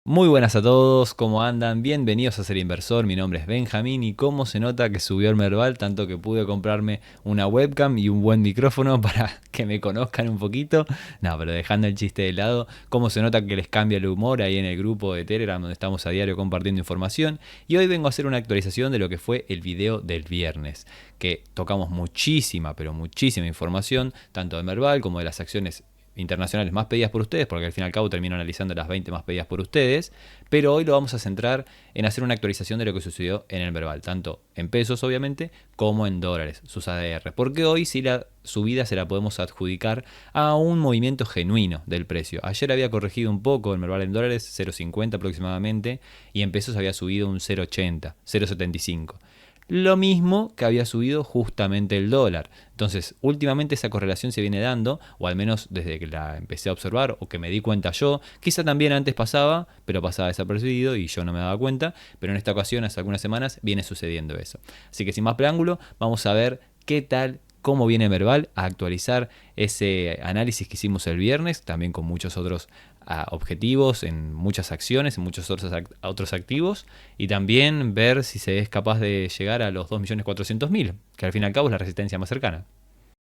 Muy buenas a todos, ¿cómo andan? Bienvenidos a Ser Inversor, mi nombre es Benjamín y cómo se nota que subió el Merval, tanto que pude comprarme una webcam y un buen micrófono para que me conozcan un poquito. No, pero dejando el chiste de lado, cómo se nota que les cambia el humor ahí en el grupo de Telegram donde estamos a diario compartiendo información. Y hoy vengo a hacer una actualización de lo que fue el video del viernes, que tocamos muchísima, pero muchísima información, tanto de Merval como de las acciones internacionales más pedidas por ustedes, porque al fin y al cabo termino analizando las 20 más pedidas por ustedes, pero hoy lo vamos a centrar en hacer una actualización de lo que sucedió en el Merval, tanto en pesos obviamente, como en dólares, sus ADR, porque hoy sí la subida se la podemos adjudicar a un movimiento genuino del precio. Ayer había corregido un poco el Merval en dólares, 0,50 aproximadamente, y en pesos había subido un 0,80, 0,75. Lo mismo que había subido justamente el dólar. Entonces, últimamente esa correlación se viene dando, o al menos desde que la empecé a observar, o que me di cuenta yo. Quizá también antes pasaba, pero pasaba desapercibido y yo no me daba cuenta. Pero en esta ocasión, hace algunas semanas, viene sucediendo eso. Así que sin más preámbulo, vamos a ver qué tal, cómo viene Merval a actualizar ese análisis que hicimos el viernes, también con muchos otros objetivos en muchas acciones, en muchos otros activos, y también ver si se es capaz de llegar a los 2.400.000, que al fin y al cabo es la resistencia más cercana.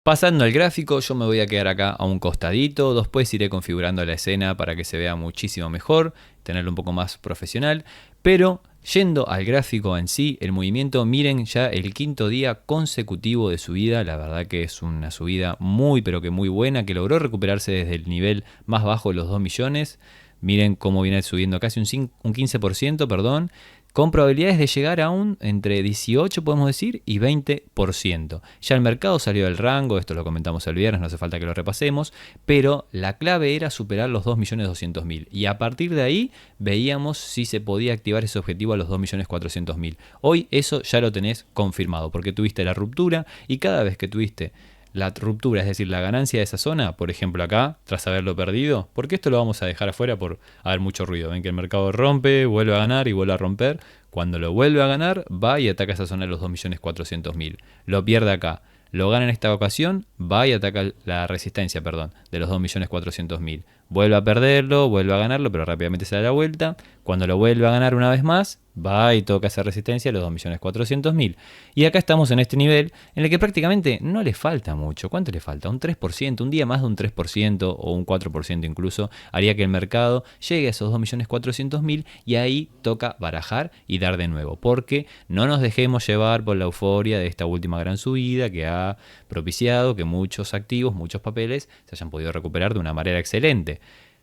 Pasando al gráfico, yo me voy a quedar acá a un costadito, después iré configurando la escena para que se vea muchísimo mejor, tenerlo un poco más profesional, pero yendo al gráfico en sí, el movimiento, miren ya el quinto día consecutivo de subida, la verdad que es una subida muy pero que muy buena, que logró recuperarse desde el nivel más bajo de los 2 millones, miren cómo viene subiendo casi un 15%, perdón, con probabilidades de llegar a un entre 18, podemos decir, y 20%. Ya el mercado salió del rango, esto lo comentamos el viernes, no hace falta que lo repasemos, pero la clave era superar los 2.200.000 y a partir de ahí veíamos si se podía activar ese objetivo a los 2.400.000. Hoy eso ya lo tenés confirmado, porque tuviste la ruptura y cada vez que tuviste la ruptura, es decir, la ganancia de esa zona, por ejemplo acá, tras haberlo perdido, porque esto lo vamos a dejar afuera por haber mucho ruido. Ven que el mercado rompe, vuelve a ganar y vuelve a romper. Cuando lo vuelve a ganar, va y ataca esa zona de los 2.400.000. Lo pierde acá. Lo gana en esta ocasión, va y ataca la resistencia, perdón, de los 2.400.000. Vuelve a perderlo, vuelve a ganarlo, pero rápidamente se da la vuelta. Cuando lo vuelve a ganar una vez más, va y toca esa resistencia a los 2.400.000. Y acá estamos en este nivel en el que prácticamente no le falta mucho. ¿Cuánto le falta? Un 3%, un día más de un 3% o un 4% incluso, haría que el mercado llegue a esos 2.400.000 y ahí toca barajar y dar de nuevo. Porque no nos dejemos llevar por la euforia de esta última gran subida que ha propiciado que muchos activos, muchos papeles se hayan podido recuperar de una manera excelente.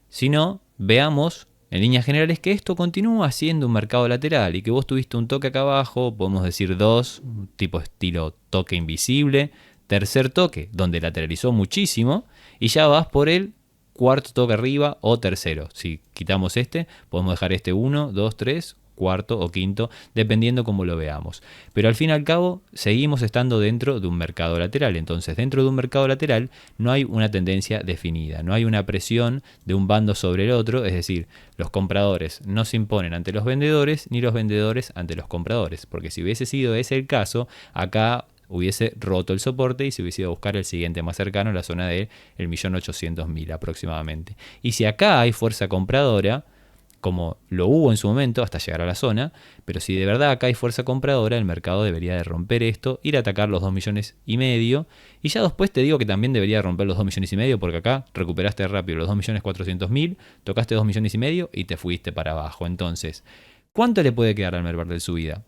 Si no, veamos en líneas generales que esto continúa siendo un mercado lateral y que vos tuviste un toque acá abajo, podemos decir dos, tipo estilo toque invisible, tercer toque donde lateralizó muchísimo y ya vas por el cuarto toque arriba o tercero. Si quitamos este, podemos dejar este 1, 2, 3, cuarto o quinto, dependiendo cómo lo veamos. Pero al fin y al cabo, seguimos estando dentro de un mercado lateral. Entonces, dentro de un mercado lateral no hay una tendencia definida, no hay una presión de un bando sobre el otro, es decir, los compradores no se imponen ante los vendedores, ni los vendedores ante los compradores, porque si hubiese sido ese el caso, acá hubiese roto el soporte y se hubiese ido a buscar el siguiente más cercano, la zona de 1.800.000 aproximadamente. Y si acá hay fuerza compradora, como lo hubo en su momento hasta llegar a la zona, pero si de verdad acá hay fuerza compradora, el mercado debería de romper esto, ir a atacar los 2,5 millones, y ya después te digo que también debería romper los 2,5 millones, porque acá recuperaste rápido los 2.400.000, tocaste 2,5 millones y te fuiste para abajo. Entonces, ¿cuánto le puede quedar al Merval de subida?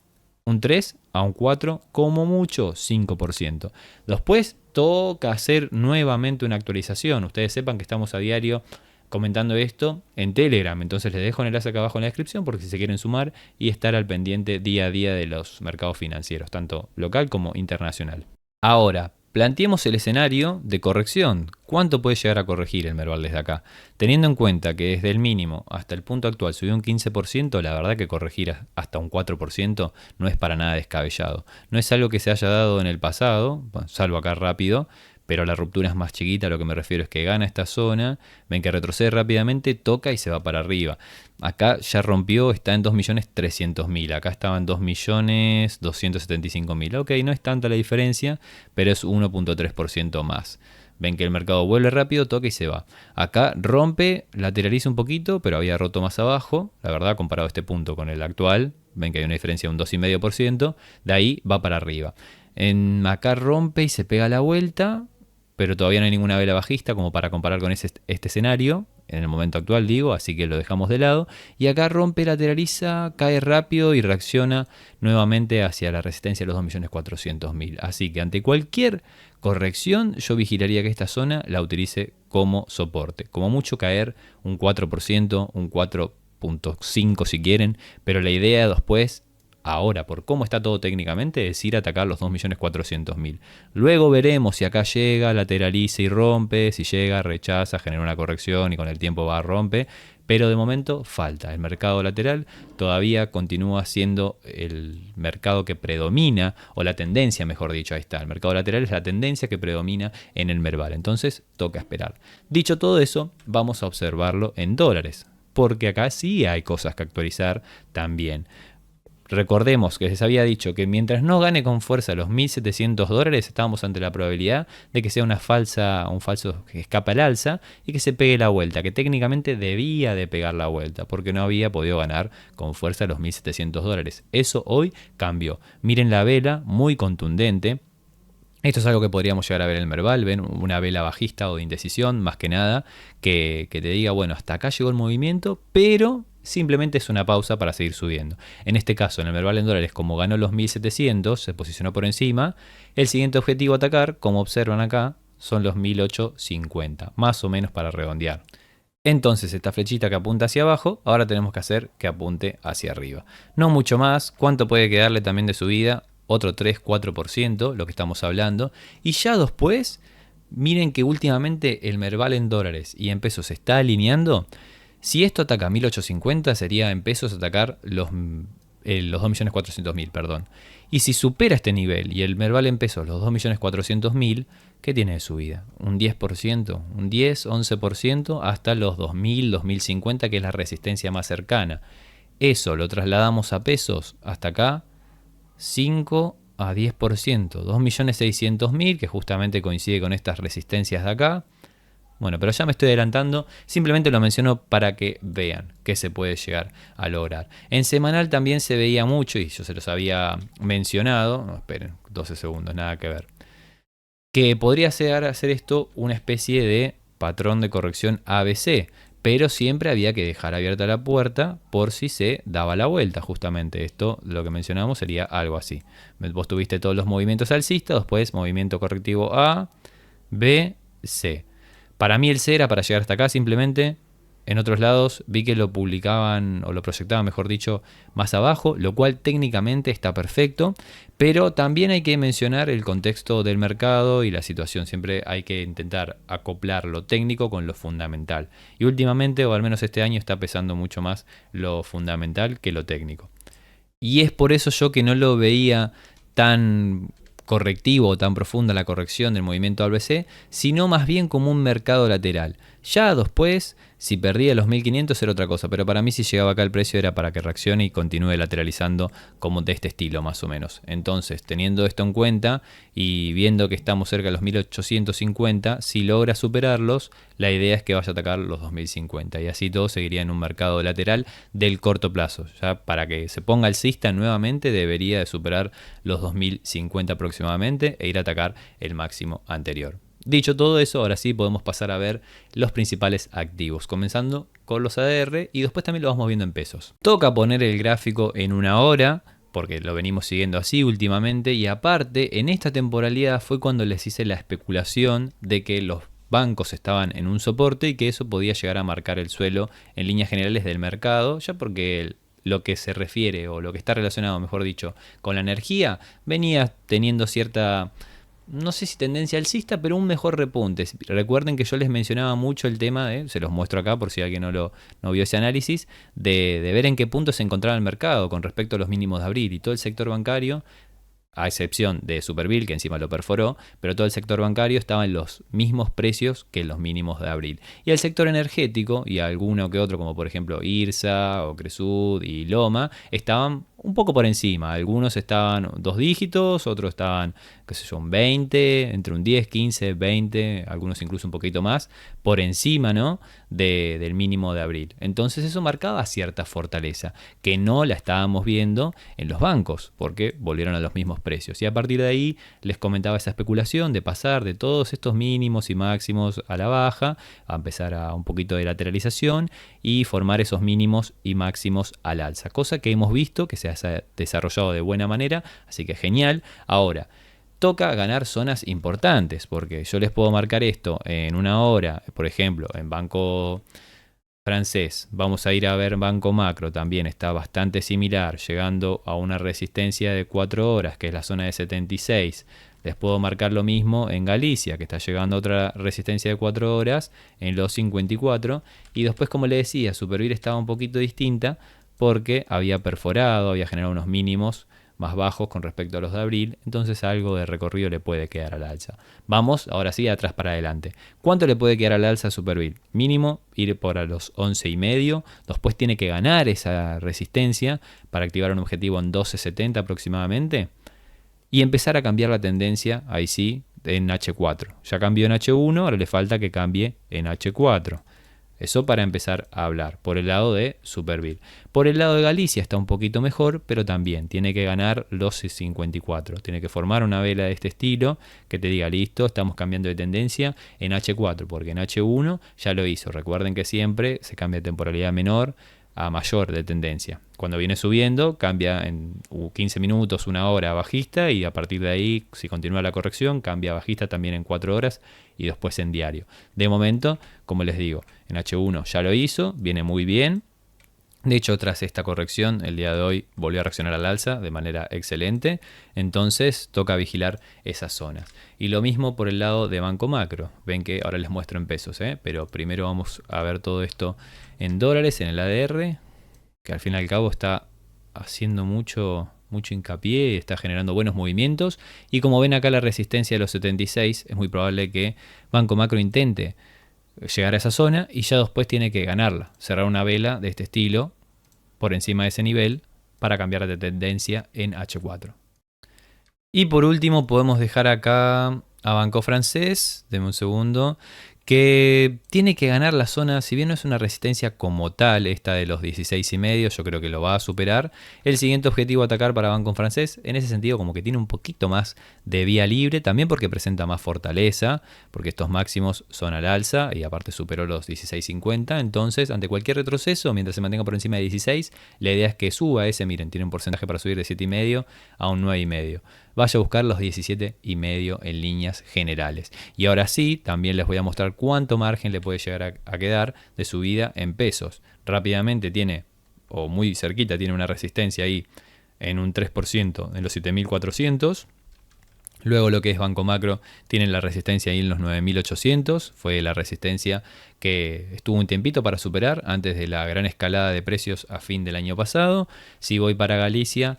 Un 3 a un 4, como mucho 5%. Después toca hacer nuevamente una actualización. Ustedes sepan que estamos a diario comentando esto en Telegram, entonces les dejo el enlace acá abajo en la descripción porque si se quieren sumar y estar al pendiente día a día de los mercados financieros, tanto local como internacional. Ahora, planteemos el escenario de corrección. ¿Cuánto puede llegar a corregir el Merval desde acá? Teniendo en cuenta que desde el mínimo hasta el punto actual subió un 15%, la verdad que corregir hasta un 4% no es para nada descabellado. No es algo que se haya dado en el pasado, salvo acá rápido, pero la ruptura es más chiquita, a lo que me refiero es que gana esta zona, ven que retrocede rápidamente, toca y se va para arriba. Acá ya rompió, está en 2.300.000, acá estaba en 2.275.000. Ok, no es tanta la diferencia, pero es 1.3% más. ven que el mercado vuelve rápido, toca y se va. Acá rompe, lateraliza un poquito, pero había roto más abajo. La verdad, comparado este punto con el actual, ven que hay una diferencia de un 2,5%. De ahí va para arriba. Acá rompe y se pega la vuelta, pero todavía no hay ninguna vela bajista como para comparar con este escenario. En el momento actual digo, así que lo dejamos de lado. Y acá rompe, lateraliza, cae rápido y reacciona nuevamente hacia la resistencia de los 2.400.000. Así que ante cualquier corrección yo vigilaría que esta zona la utilice como soporte. Como mucho caer un 4%, un 4,5% si quieren, pero la idea después, ahora, por cómo está todo técnicamente, es ir a atacar los 2.400.000. Luego veremos si acá llega, lateraliza y rompe, si llega, rechaza, genera una corrección y con el tiempo va a romper. Pero de momento falta. El mercado lateral todavía continúa siendo el mercado que predomina, o la tendencia, mejor dicho, ahí está. El mercado lateral es la tendencia que predomina en el Merval. Entonces toca esperar. Dicho todo eso, vamos a observarlo en dólares, porque acá sí hay cosas que actualizar también. Recordemos que les había dicho que mientras no gane con fuerza los $1.700, estábamos ante la probabilidad de que sea un falso que escapa al alza y que se pegue la vuelta, que técnicamente debía de pegar la vuelta, porque no había podido ganar con fuerza los $1.700. Eso hoy cambió. Miren la vela, muy contundente. Esto es algo que podríamos llegar a ver en el Merval, ven una vela bajista o de indecisión, más que nada, que te diga, bueno, hasta acá llegó el movimiento, pero simplemente es una pausa para seguir subiendo. En este caso, en el Merval en dólares, como ganó los 1.700, se posicionó por encima, el siguiente objetivo a atacar, como observan acá, son los 1.850, más o menos para redondear. Entonces esta flechita que apunta hacia abajo, ahora tenemos que hacer que apunte hacia arriba. No mucho más, ¿cuánto puede quedarle también de subida? Otro 3-4%, lo que estamos hablando. Y ya después, miren que últimamente el Merval en dólares y en pesos se está alineando. Si esto ataca 1.850, sería en pesos atacar los 2.400.000, perdón. Y si supera este nivel y el Merval en pesos los 2.400.000, ¿qué tiene de subida? Un 10%, un 10-11% hasta los 2.000, 2.050, que es la resistencia más cercana. Eso lo trasladamos a pesos hasta acá. 5 a 10%, 2.600.000, que justamente coincide con estas resistencias de acá. Bueno, pero ya me estoy adelantando, simplemente lo menciono para que vean que se puede llegar a lograr. En semanal también se veía mucho, y yo se los había mencionado, no, esperen, 12 segundos, nada que ver, que podría llegar a ser esto una especie de patrón de corrección ABC, pero siempre había que dejar abierta la puerta por si se daba la vuelta. Justamente esto, lo que mencionamos, sería algo así. Vos tuviste todos los movimientos alcistas, después movimiento correctivo A, B, C. Para mí el C era para llegar hasta acá simplemente. En otros lados vi que lo publicaban o lo proyectaban, mejor dicho, más abajo, lo cual técnicamente está perfecto, pero también hay que mencionar el contexto del mercado y la situación. Siempre hay que intentar acoplar lo técnico con lo fundamental. Y últimamente, o al menos este año, está pesando mucho más lo fundamental que lo técnico. Y es por eso yo que no lo veía tan correctivo o tan profunda la corrección del movimiento ABC, sino más bien como un mercado lateral. Ya después, si perdía los 1.500 era otra cosa, pero para mí si llegaba acá el precio era para que reaccione y continúe lateralizando como de este estilo más o menos. Entonces, teniendo esto en cuenta y viendo que estamos cerca de los 1.850, si logra superarlos, la idea es que vaya a atacar los 2.050 y así todo seguiría en un mercado lateral del corto plazo. Ya para que se ponga alcista nuevamente debería de superar los 2.050 aproximadamente e ir a atacar el máximo anterior. Dicho todo eso, ahora sí podemos pasar a ver los principales activos, comenzando con los ADR y después también lo vamos viendo en pesos. Toca poner el gráfico en una hora, porque lo venimos siguiendo así últimamente, y aparte, en esta temporalidad fue cuando les hice la especulación de que los bancos estaban en un soporte y que eso podía llegar a marcar el suelo en líneas generales del mercado, ya porque lo que se refiere, o lo que está relacionado, mejor dicho, con la energía, venía teniendo cierta, no sé si tendencia alcista, pero un mejor repunte. Recuerden que yo les mencionaba mucho el tema se los muestro acá por si alguien no vio ese análisis, de ver en qué punto se encontraba el mercado con respecto a los mínimos de abril, y todo el sector bancario, a excepción de Superbill, que encima lo perforó, pero todo el sector bancario estaba en los mismos precios que los mínimos de abril. Y el sector energético, y alguno que otro, como por ejemplo IRSA o Cresud y Loma, estaban un poco por encima. Algunos estaban 2 dígitos, otros estaban, qué sé yo, un 20, entre un 10, 15, 20, algunos incluso un poquito más, por encima, ¿no? Del mínimo de abril. Entonces eso marcaba cierta fortaleza, que no la estábamos viendo en los bancos, porque volvieron a los mismos precios. Y a partir de ahí les comentaba esa especulación de pasar de todos estos mínimos y máximos a la baja, a empezar a un poquito de lateralización y formar esos mínimos y máximos al alza, cosa que hemos visto que se ha desarrollado de buena manera, así que genial. Ahora, toca ganar zonas importantes, porque yo les puedo marcar esto en una hora, por ejemplo, en banco francés. Vamos a ir a ver banco macro, también está bastante similar, llegando a una resistencia de 4 horas, que es la zona de 76. Les puedo marcar lo mismo en Galicia, que está llegando a otra resistencia de 4 horas en los 54. Y después, como les decía, Supervir estaba un poquito distinta porque había perforado, había generado unos mínimos más bajos con respecto a los de abril, entonces algo de recorrido le puede quedar al alza. Vamos ahora sí de atrás para adelante. ¿Cuánto le puede quedar al alza a Supervir? Mínimo ir por a los 11,5, después tiene que ganar esa resistencia para activar un objetivo en 12,70 aproximadamente y empezar a cambiar la tendencia, ahí sí, en H4. Ya cambió en H1, ahora le falta que cambie en H4. Eso para empezar a hablar, por el lado de Supervir. Por el lado de Galicia está un poquito mejor, pero también tiene que ganar los 54. Tiene que formar una vela de este estilo que te diga, listo, estamos cambiando de tendencia en H4, porque en H1 ya lo hizo. Recuerden que siempre se cambia de temporalidad menor a mayor de tendencia. Cuando viene subiendo, cambia en 15 minutos, una hora bajista, y a partir de ahí, si continúa la corrección, cambia bajista también en 4 horas y después en diario. De momento, como les digo, en H1 ya lo hizo, viene muy bien. De hecho, tras esta corrección, el día de hoy volvió a reaccionar al alza de manera excelente. Entonces, toca vigilar esas zonas. Y lo mismo por el lado de Banco Macro. Ven que ahora les muestro en pesos, pero primero vamos a ver todo esto en dólares, en el ADR, que al fin y al cabo está haciendo mucho hincapié y está generando buenos movimientos. Y como ven acá la resistencia de los 76, es muy probable que Banco Macro intente llegar a esa zona y ya después tiene que ganarla, cerrar una vela de este estilo por encima de ese nivel para cambiar de tendencia en H4. Y por último podemos dejar acá a Banco Francés, deme un segundo, que tiene que ganar la zona, si bien no es una resistencia como tal, esta de los 16,5, yo creo que lo va a superar. El siguiente objetivo a atacar para Banco Francés, en ese sentido como que tiene un poquito más de vía libre, también porque presenta más fortaleza, porque estos máximos son al alza y aparte superó los 16,50, entonces ante cualquier retroceso, mientras se mantenga por encima de 16, la idea es que suba ese, miren, tiene un porcentaje para subir de 7,5 a un 9,5. Vaya a buscar los 17,5 en líneas generales. Y ahora sí, también les voy a mostrar cuánto margen le puede llegar a quedar de subida en pesos. Rápidamente tiene, o muy cerquita, tiene una resistencia ahí en un 3% en los 7.400. Luego lo que es Banco Macro tiene la resistencia ahí en los 9.800. Fue la resistencia que estuvo un tiempito para superar antes de la gran escalada de precios a fin del año pasado. Si voy para Galicia,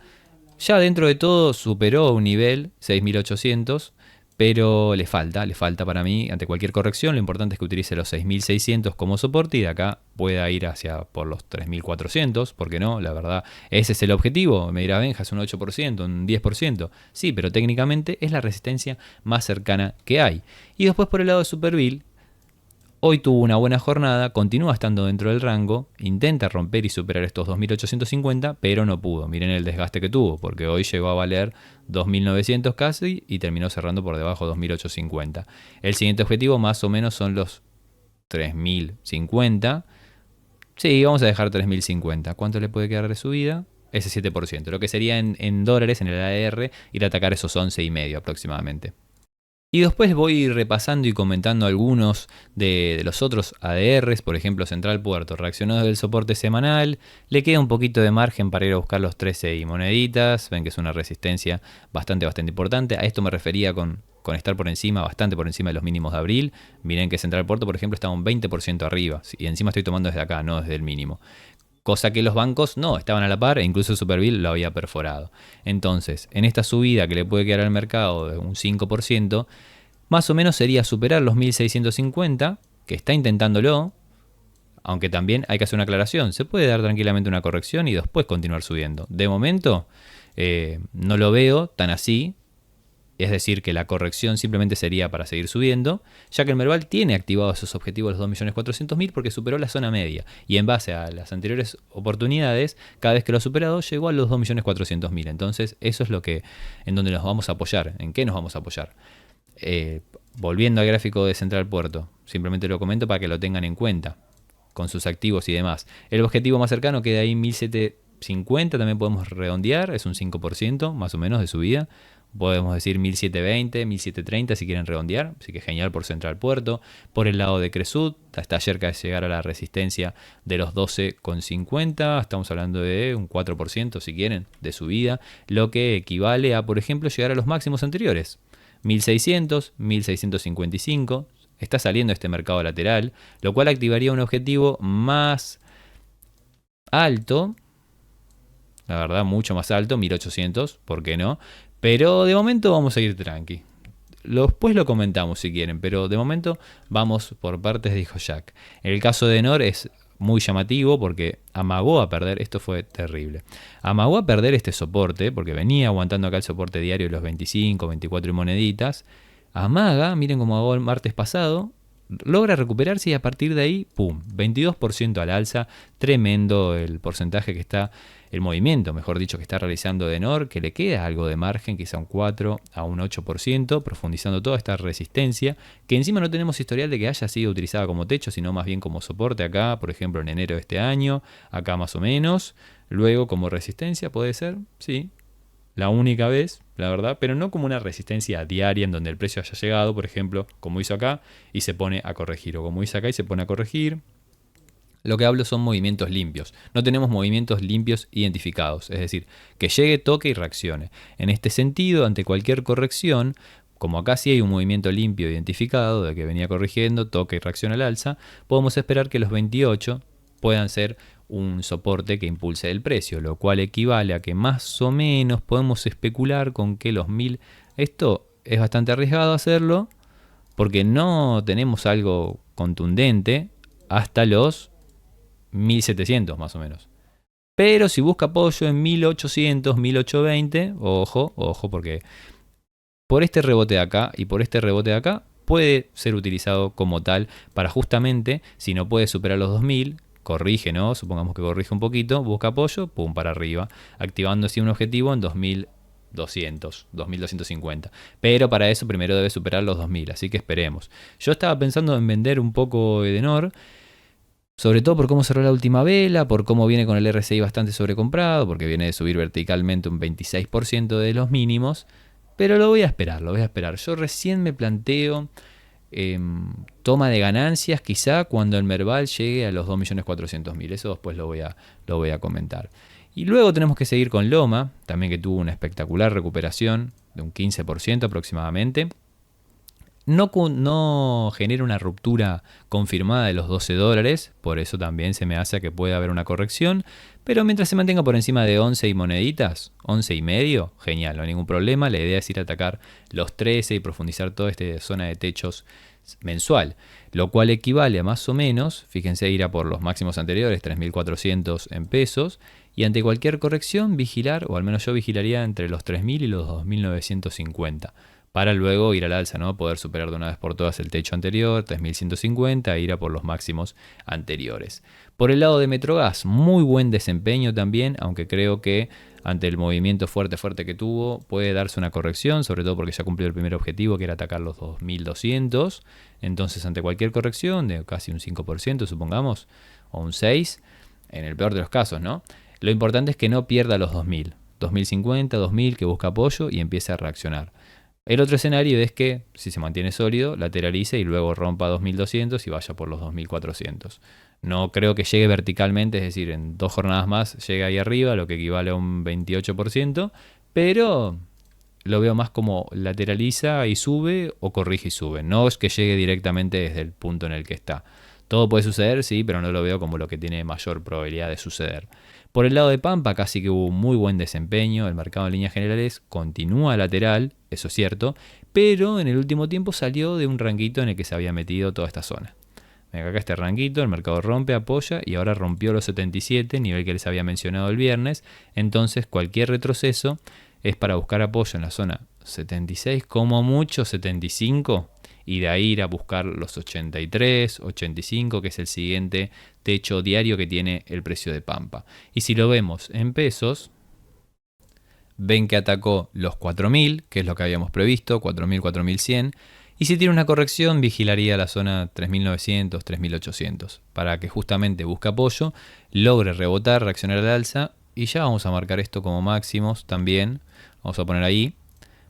ya dentro de todo superó un nivel 6.800, pero le falta para mí ante cualquier corrección. Lo importante es que utilice los 6.600 como soporte y de acá pueda ir hacia por los 3.400, ¿por qué no? La verdad, ese es el objetivo. Me dirá, Benja, es un 8%, un 10%. Sí, pero técnicamente es la resistencia más cercana que hay. Y después por el lado de Superville, hoy tuvo una buena jornada, continúa estando dentro del rango, intenta romper y superar estos 2.850, pero no pudo. Miren el desgaste que tuvo, porque hoy llegó a valer 2.900 casi y terminó cerrando por debajo de 2.850. El siguiente objetivo más o menos son los 3.050. Sí, vamos a dejar 3.050. ¿Cuánto le puede quedar de subida? Ese 7%, lo que sería en dólares, en el ADR, ir a atacar esos 11,5 aproximadamente. Y después voy repasando y comentando algunos de los otros ADRs, por ejemplo Central Puerto reaccionó desde el soporte semanal, le queda un poquito de margen para ir a buscar los 13 y moneditas, ven que es una resistencia bastante importante, a esto me refería con estar por encima, bastante por encima de los mínimos de abril. Miren que Central Puerto por ejemplo está un 20% arriba, y encima estoy tomando desde acá, no desde el mínimo. Cosa que los bancos no, estaban a la par e incluso Superville lo había perforado. Entonces, en esta subida que le puede quedar al mercado de un 5%, más o menos sería superar los 1.650, que está intentándolo, Aunque también hay que hacer una aclaración, se puede dar tranquilamente una corrección y después continuar subiendo. De momento no lo veo tan así, es decir, que la corrección simplemente sería para seguir subiendo, ya que el Merval tiene activados esos objetivos de los 2.400.000 porque superó la zona media. Y en base a las anteriores oportunidades, cada vez que lo ha superado, llegó a los 2.400.000. Entonces, eso es lo que, en donde nos vamos a apoyar. ¿En qué nos vamos a apoyar? Volviendo al gráfico de Central Puerto, simplemente lo comento para que lo tengan en cuenta, con sus activos y demás. El objetivo más cercano queda ahí 1.750, también podemos redondear, es un 5% más o menos de subida. Podemos decir 1720, 1730 si quieren redondear, así que genial por Central Puerto. Por el lado de Cresud, está cerca de llegar a la resistencia de los 12,50, estamos hablando de un 4% si quieren de subida, lo que equivale a, por ejemplo, llegar a los máximos anteriores, 1600, 1655, está saliendo este mercado lateral, lo cual activaría un objetivo más alto, la verdad mucho más alto, 1800, ¿por qué no? Pero de momento vamos a ir tranqui. Después lo comentamos si quieren, pero de momento vamos por partes, dijo Jack. En el caso de Nor es muy llamativo porque amagó a perder, esto fue terrible. Amagó a perder este soporte porque venía aguantando acá el soporte diario de los 25, 24 y moneditas. Amaga, miren cómo hago el martes pasado, logra recuperarse y a partir de ahí, ¡pum!, 22% al alza, tremendo el porcentaje que está, el movimiento, mejor dicho, que está realizando Denor, que le queda algo de margen, quizá un 4 a un 8%, profundizando toda esta resistencia, que encima no tenemos historial de que haya sido utilizada como techo, sino más bien como soporte acá, por ejemplo en enero de este año, acá más o menos, luego como resistencia, puede ser, sí, la única vez, la verdad, pero no como una resistencia diaria en donde el precio haya llegado, por ejemplo, como hizo acá, y se pone a corregir, o como hizo acá y se pone a corregir. Lo que hablo son movimientos limpios. No tenemos movimientos limpios identificados, es decir, que llegue, toque y reaccione. En este sentido, ante cualquier corrección, como acá sí hay un movimiento limpio identificado, de que venía corrigiendo, toque y reacciona al alza, podemos esperar que los 28 puedan ser un soporte que impulse el precio, lo cual equivale a que más o menos podemos especular con que los 1000, esto es bastante arriesgado hacerlo, porque no tenemos algo contundente hasta los 1700 más o menos. Pero si busca apoyo en 1800, 1820, ojo, porque por este rebote de acá y por este rebote de acá puede ser utilizado como tal para justamente, si no puede superar los 2000, corrige, ¿no? Supongamos que corrige un poquito, busca apoyo, pum, para arriba, activando así un objetivo en 2200, 2250. Pero para eso primero debe superar los 2000, así que esperemos. Yo estaba pensando en vender un poco Edenor, sobre todo por cómo cerró la última vela, por cómo viene con el RSI bastante sobrecomprado, porque viene de subir verticalmente un 26% de los mínimos, pero lo voy a esperar, lo voy a esperar. Yo recién me planteo toma de ganancias quizá cuando el Merval llegue a los 2.400.000, eso después lo voy a comentar. Y luego tenemos que seguir con Loma, también que tuvo una espectacular recuperación de un 15% aproximadamente. No genera una ruptura confirmada de los $12, por eso también se me hace que pueda haber una corrección, pero mientras se mantenga por encima de 11 y moneditas, 11 y medio, genial, no hay ningún problema. La idea es ir a atacar los 13 y profundizar toda esta zona de techos mensual, lo cual equivale a más o menos, fíjense, ir a por los máximos anteriores, 3.400 en pesos, y ante cualquier corrección vigilar, o al menos yo vigilaría entre los 3.000 y los 2.950. Para luego ir al alza, ¿no? Poder superar de una vez por todas el techo anterior, 3.150, e ir a por los máximos anteriores. Por el lado de Metrogas, muy buen desempeño también, aunque creo que ante el movimiento fuerte que tuvo, puede darse una corrección, sobre todo porque ya cumplió el primer objetivo, que era atacar los 2.200. Entonces, ante cualquier corrección de casi un 5%, supongamos, o un 6%, en el peor de los casos, ¿no? Lo importante es que no pierda los 2.000, 2.050, 2.000, que busca apoyo y empiece a reaccionar. El otro escenario es que, si se mantiene sólido, lateralice y luego rompa 2.200 y vaya por los 2.400. No creo que llegue verticalmente, es decir, en 2 jornadas más llegue ahí arriba, lo que equivale a un 28%, pero lo veo más como lateraliza y sube o corrige y sube. No es que llegue directamente desde el punto en el que está. Todo puede suceder, sí, pero no lo veo como lo que tiene mayor probabilidad de suceder. Por el lado de Pampa, casi que hubo un muy buen desempeño. El mercado en líneas generales continúa lateral, eso es cierto, pero en el último tiempo salió de un ranguito en el que se había metido toda esta zona. Acá este ranguito, el mercado rompe, apoya y ahora rompió los 77, nivel que les había mencionado el viernes. Entonces cualquier retroceso es para buscar apoyo en la zona 76, como mucho 75, y de ahí ir a buscar los 83, 85, que es el siguiente techo diario que tiene el precio de Pampa. Y si lo vemos en pesos, ven que atacó los 4.000, que es lo que habíamos previsto, 4.000, 4.100. Y si tiene una corrección, vigilaría la zona 3.900, 3.800, para que justamente busque apoyo, logre rebotar, reaccionar al alza, y ya vamos a marcar esto como máximos también. Vamos a poner ahí,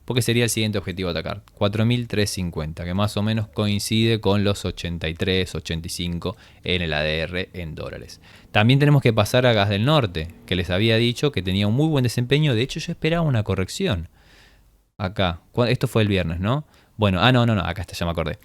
porque sería el siguiente objetivo a atacar, 4.350, que más o menos coincide con los 83, 85 en el ADR en dólares. También tenemos que pasar a Gas del Norte, que les había dicho que tenía un muy buen desempeño. De hecho, yo esperaba una corrección. Acá, esto fue el viernes, ¿no? Bueno, no, acá está, ya me acordé.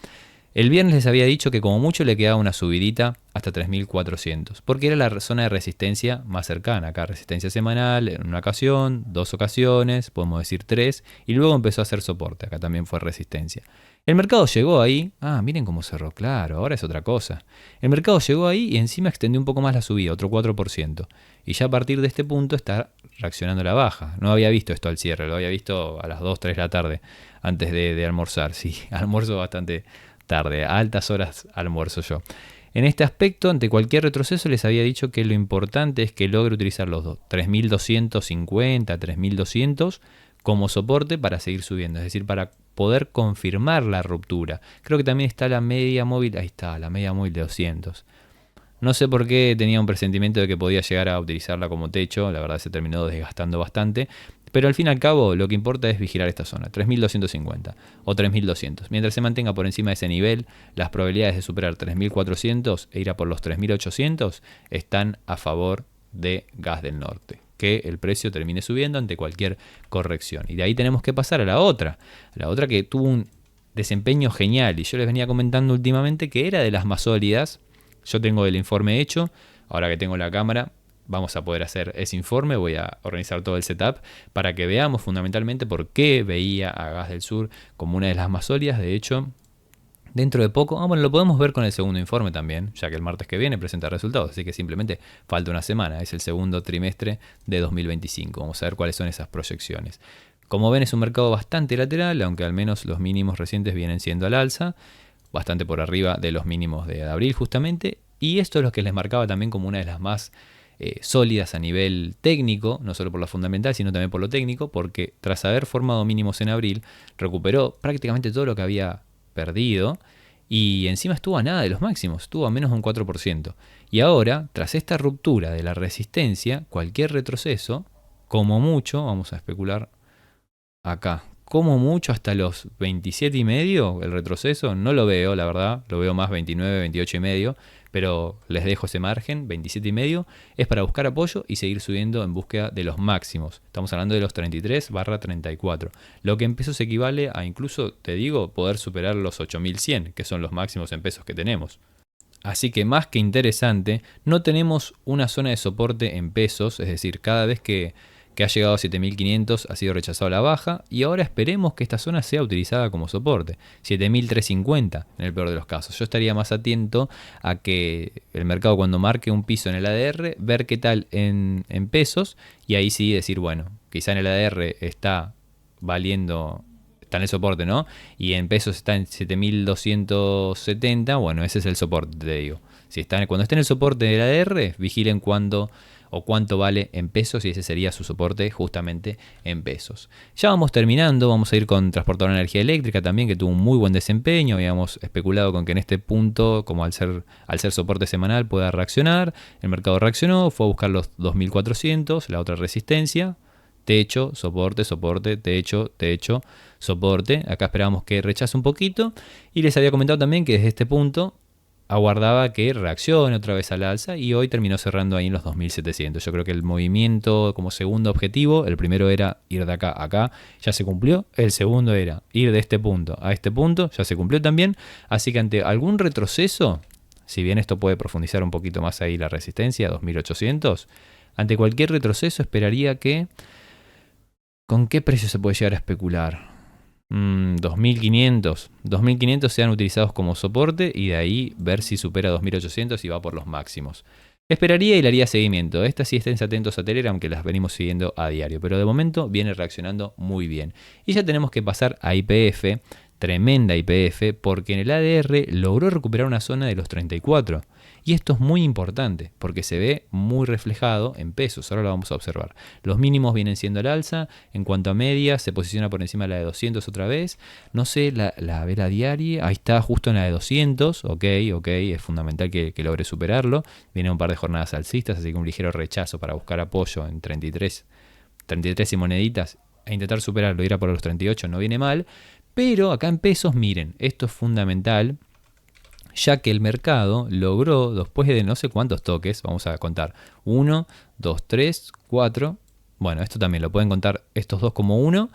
El viernes les había dicho que como mucho le quedaba una subidita hasta 3.400, porque era la zona de resistencia más cercana. Acá resistencia semanal, en una ocasión, 2 ocasiones, podemos decir 3, y luego empezó a hacer soporte. Acá también fue resistencia. El mercado llegó ahí, miren cómo cerró, claro, ahora es otra cosa. El mercado llegó ahí y encima extendió un poco más la subida, otro 4%. Y ya a partir de este punto está reaccionando a la baja. No había visto esto al cierre, lo había visto a las 2, 3 de la tarde, antes de almorzar. Sí, almuerzo bastante tarde, a altas horas almuerzo yo. En este aspecto, ante cualquier retroceso, les había dicho que lo importante es que logre utilizar los 3.250, 3.200 como soporte para seguir subiendo, es decir, para poder confirmar la ruptura. Creo que también está la media móvil, ahí está, la media móvil de 200. No sé por qué tenía un presentimiento de que podía llegar a utilizarla como techo, la verdad se terminó desgastando bastante, pero al fin y al cabo lo que importa es vigilar esta zona, 3.250 o 3.200. Mientras se mantenga por encima de ese nivel, las probabilidades de superar 3.400 e ir a por los 3.800 están a favor de Gas del Norte, que el precio termine subiendo ante cualquier corrección. Y de ahí tenemos que pasar a la otra que tuvo un desempeño genial y yo les venía comentando últimamente que era de las más sólidas. Yo tengo el informe hecho, ahora que tengo la cámara vamos a poder hacer ese informe, voy a organizar todo el setup para que veamos fundamentalmente por qué veía a Gas del Sur como una de las más sólidas. De hecho, dentro de poco, bueno, lo podemos ver con el segundo informe también, ya que el martes que viene presenta resultados, así que simplemente falta una semana, es el segundo trimestre de 2025, vamos a ver cuáles son esas proyecciones. Como ven, es un mercado bastante lateral, aunque al menos los mínimos recientes vienen siendo al alza, bastante por arriba de los mínimos de abril justamente, y esto es lo que les marcaba también como una de las más sólidas a nivel técnico, no solo por lo fundamental, sino también por lo técnico, porque tras haber formado mínimos en abril, recuperó prácticamente todo lo que había perdido y encima estuvo a nada de los máximos, estuvo a menos de un 4%. Y ahora, tras esta ruptura de la resistencia, cualquier retroceso, como mucho, vamos a especular acá, como mucho hasta los 27,5, el retroceso, no lo veo, la verdad, lo veo más 29, 28,5, pero les dejo ese margen, 27,5, es para buscar apoyo y seguir subiendo en búsqueda de los máximos. Estamos hablando de los 33/34, lo que en pesos equivale a incluso, te digo, poder superar los 8.100, que son los máximos en pesos que tenemos. Así que más que interesante, no tenemos una zona de soporte en pesos, es decir, cada vez que ha llegado a 7.500 ha sido rechazado a la baja y ahora esperemos que esta zona sea utilizada como soporte, 7.350 en el peor de los casos. Yo estaría más atento a que el mercado cuando marque un piso en el ADR, ver qué tal en pesos y ahí sí decir, bueno, quizá en el ADR está valiendo, está en el soporte, ¿no? Y en pesos está en 7.270, bueno, ese es el soporte, te digo. Cuando esté en el soporte del ADR, vigilen cuándo o cuánto vale en pesos y ese sería su soporte justamente en pesos. Ya vamos terminando, vamos a ir con Transportadora de Energía Eléctrica también, que tuvo un muy buen desempeño. Habíamos especulado con que en este punto, como al ser soporte semanal, pueda reaccionar. El mercado reaccionó, fue a buscar los 2.400, la otra resistencia. Techo, soporte, soporte, techo, techo, soporte. Acá esperábamos que rechace un poquito. Y les había comentado también que desde este punto aguardaba que reaccione otra vez al alza y hoy terminó cerrando ahí en los 2.700. Yo creo que el movimiento como segundo objetivo, el primero era ir de acá a acá, ya se cumplió. El segundo era ir de este punto a este punto, ya se cumplió también. Así que ante algún retroceso, si bien esto puede profundizar un poquito más ahí la resistencia, 2.800, ante cualquier retroceso esperaría que... ¿Con qué precio se puede llegar a especular? 2500. 2500 sean utilizados como soporte y de ahí ver si supera 2800 y va por los máximos. Esperaría y le haría seguimiento. Estas sí estén atentos a Telegram que las venimos siguiendo a diario. Pero de momento viene reaccionando muy bien. Y ya tenemos que pasar a YPF. Tremenda YPF porque en el ADR logró recuperar una zona de los 34. Y esto es muy importante porque se ve muy reflejado en pesos. Ahora lo vamos a observar. Los mínimos vienen siendo al alza. En cuanto a media, se posiciona por encima de la de 200 otra vez. No sé, la vela diaria. Ahí está justo en la de 200. Ok. Es fundamental que logre superarlo. Viene un par de jornadas alcistas, así que un ligero rechazo para buscar apoyo en 33 y moneditas. A intentar superarlo, ir a por los 38 no viene mal. Pero acá en pesos, miren, esto es fundamental, ya que el mercado logró, después de no sé cuántos toques, vamos a contar, 1, 2, 3, 4, bueno, esto también lo pueden contar estos dos como uno,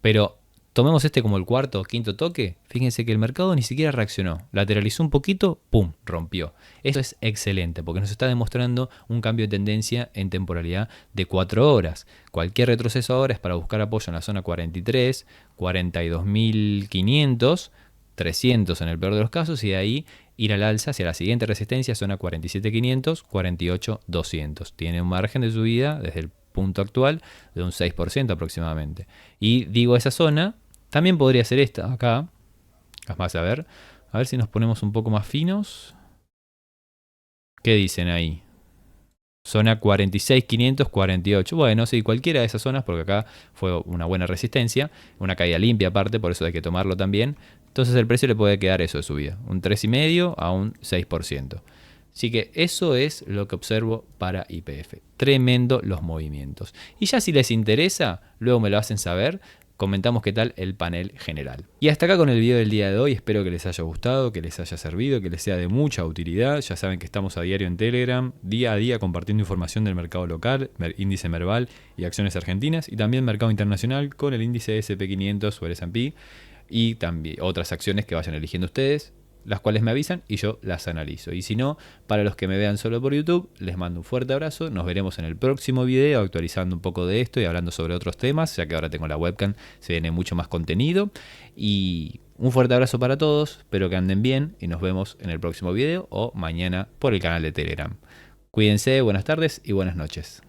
pero tomemos este como el cuarto o quinto toque, fíjense que el mercado ni siquiera reaccionó, lateralizó un poquito, ¡pum!, rompió. Esto es excelente porque nos está demostrando un cambio de tendencia en temporalidad de 4 horas. Cualquier retroceso ahora es para buscar apoyo en la zona 43, 42.500, 300 en el peor de los casos y de ahí ir al alza hacia la siguiente resistencia, zona 47.500, 48.200. Tiene un margen de subida desde el punto actual de un 6% aproximadamente. Y digo esa zona, también podría ser esta acá. Vamos a ver si nos ponemos un poco más finos. ¿Qué dicen ahí? Zona 46.500, 48. Bueno, sí, cualquiera de esas zonas, porque acá fue una buena resistencia, una caída limpia aparte, por eso hay que tomarlo también. Entonces el precio le puede quedar eso de subida, un 3,5 a un 6%. Así que eso es lo que observo para YPF. Tremendo los movimientos. Y ya si les interesa, luego me lo hacen saber. Comentamos qué tal el panel general. Y hasta acá con el video del día de hoy. Espero que les haya gustado, que les haya servido, que les sea de mucha utilidad. Ya saben que estamos a diario en Telegram, día a día compartiendo información del mercado local, índice Merval y acciones argentinas. Y también mercado internacional con el índice SP500 o el S&P. Y también otras acciones que vayan eligiendo ustedes, las cuales me avisan y yo las analizo. Y si no, para los que me vean solo por YouTube, les mando un fuerte abrazo. Nos veremos en el próximo video actualizando un poco de esto y hablando sobre otros temas, ya que ahora tengo la webcam, se viene mucho más contenido. Y un fuerte abrazo para todos, espero que anden bien y nos vemos en el próximo video o mañana por el canal de Telegram. Cuídense, buenas tardes y buenas noches.